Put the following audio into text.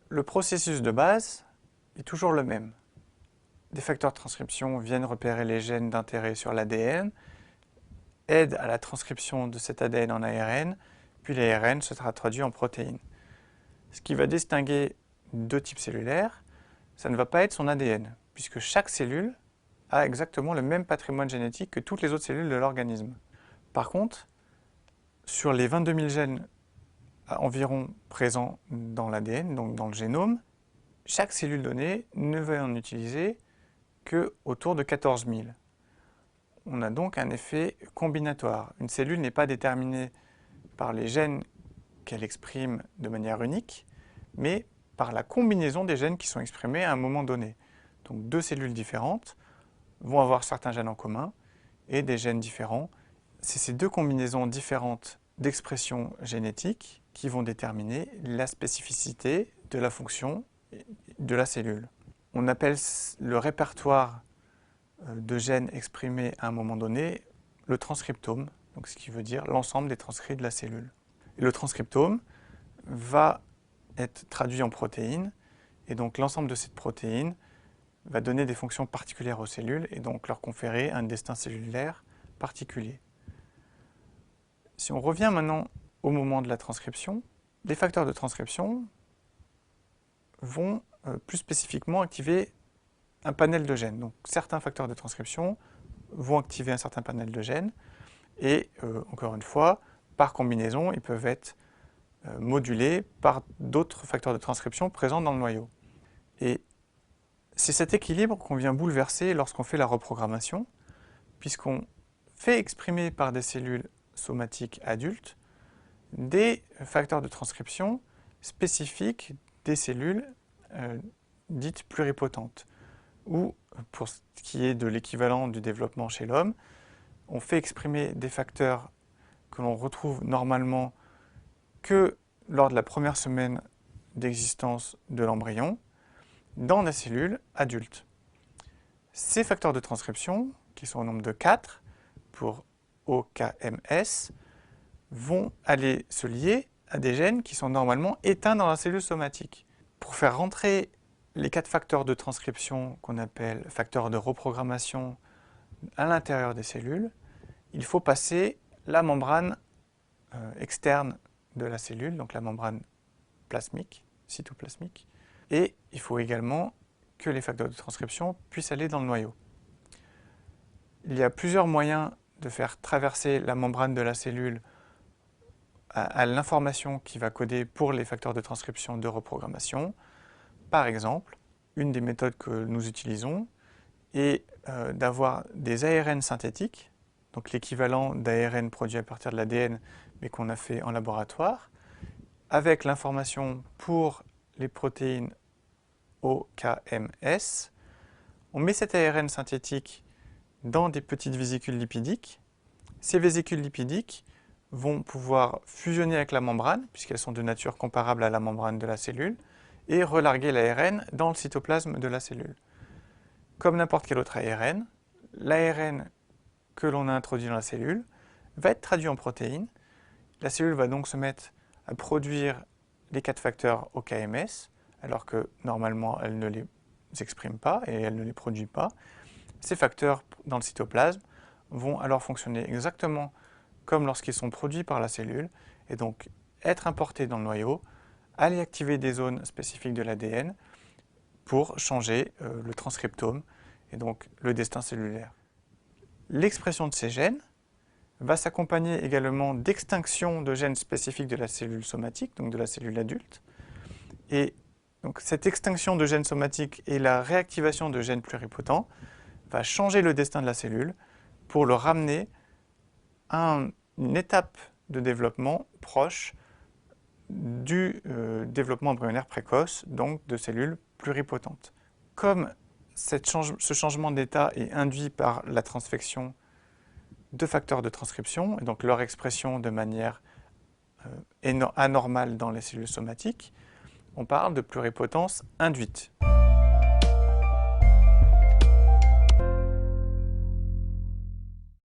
Le processus de base est toujours le même. Des facteurs de transcription viennent repérer les gènes d'intérêt sur l'ADN, aident à la transcription de cet ADN en ARN, puis l'ARN sera traduit en protéines. Ce qui va distinguer deux types cellulaires, ça ne va pas être son ADN, puisque chaque cellule a exactement le même patrimoine génétique que toutes les autres cellules de l'organisme. Par contre, sur les 22 000 gènes environ présents dans l'ADN, donc dans le génome, chaque cellule donnée ne va en utiliser que autour de 14 000. On a donc un effet combinatoire. Une cellule n'est pas déterminée par les gènes qu'elle exprime de manière unique, mais par la combinaison des gènes qui sont exprimés à un moment donné. Donc deux cellules différentes vont avoir certains gènes en commun et des gènes différents. C'est ces deux combinaisons différentes d'expression génétique qui vont déterminer la spécificité de la fonction de la cellule. On appelle le répertoire de gènes exprimés à un moment donné le transcriptome, donc ce qui veut dire l'ensemble des transcrits de la cellule. Et le transcriptome va être traduit en protéines, et donc l'ensemble de cette protéine va donner des fonctions particulières aux cellules et donc leur conférer un destin cellulaire particulier. Si on revient maintenant au moment de la transcription, les facteurs de transcription vont plus spécifiquement activer un panel de gènes. Donc certains facteurs de transcription vont activer un certain panel de gènes et encore une fois, par combinaison, ils peuvent être modulés par d'autres facteurs de transcription présents dans le noyau. Et c'est cet équilibre qu'on vient bouleverser lorsqu'on fait la reprogrammation, puisqu'on fait exprimer par des cellules somatiques adultes des facteurs de transcription spécifiques des cellules dites pluripotentes, ou pour ce qui est de l'équivalent du développement chez l'homme, on fait exprimer des facteurs que l'on retrouve normalement que lors de la première semaine d'existence de l'embryon dans la cellule adulte. Ces facteurs de transcription, qui sont au nombre de 4 pour OKMS, vont aller se lier à des gènes qui sont normalement éteints dans la cellule somatique. Pour faire rentrer les 4 facteurs de transcription qu'on appelle facteurs de reprogrammation à l'intérieur des cellules, il faut passer la membrane externe de la cellule, donc la membrane plasmique, cytoplasmique, et il faut également que les facteurs de transcription puissent aller dans le noyau. Il y a plusieurs moyens de faire traverser la membrane de la cellule à l'information qui va coder pour les facteurs de transcription de reprogrammation. Par exemple, une des méthodes que nous utilisons est d'avoir des ARN synthétiques, donc l'équivalent d'ARN produit à partir de l'ADN, mais qu'on a fait en laboratoire, avec l'information pour les protéines OKMS. On met cet ARN synthétique dans des petites vésicules lipidiques. Ces vésicules lipidiques vont pouvoir fusionner avec la membrane, puisqu'elles sont de nature comparable à la membrane de la cellule, et relarguer l'ARN dans le cytoplasme de la cellule. Comme n'importe quel autre ARN, l'ARN que l'on a introduit dans la cellule va être traduit en protéines. La cellule va donc se mettre à produire les 4 facteurs OKMS, alors que normalement elle ne les exprime pas et elle ne les produit pas. Ces facteurs dans le cytoplasme vont alors fonctionner exactement comme lorsqu'ils sont produits par la cellule, et donc être importés dans le noyau, aller activer des zones spécifiques de l'ADN pour changer le transcriptome et donc le destin cellulaire. L'expression de ces gènes va s'accompagner également d'extinction de gènes spécifiques de la cellule somatique, donc de la cellule adulte. Et donc cette extinction de gènes somatiques et la réactivation de gènes pluripotents va changer le destin de la cellule pour le ramener à une étape de développement proche du développement embryonnaire précoce, donc de cellules pluripotentes. Comme ce changement d'état est induit par la transfection de facteurs de transcription, et donc leur expression de manière anormale dans les cellules somatiques, on parle de pluripotence induite.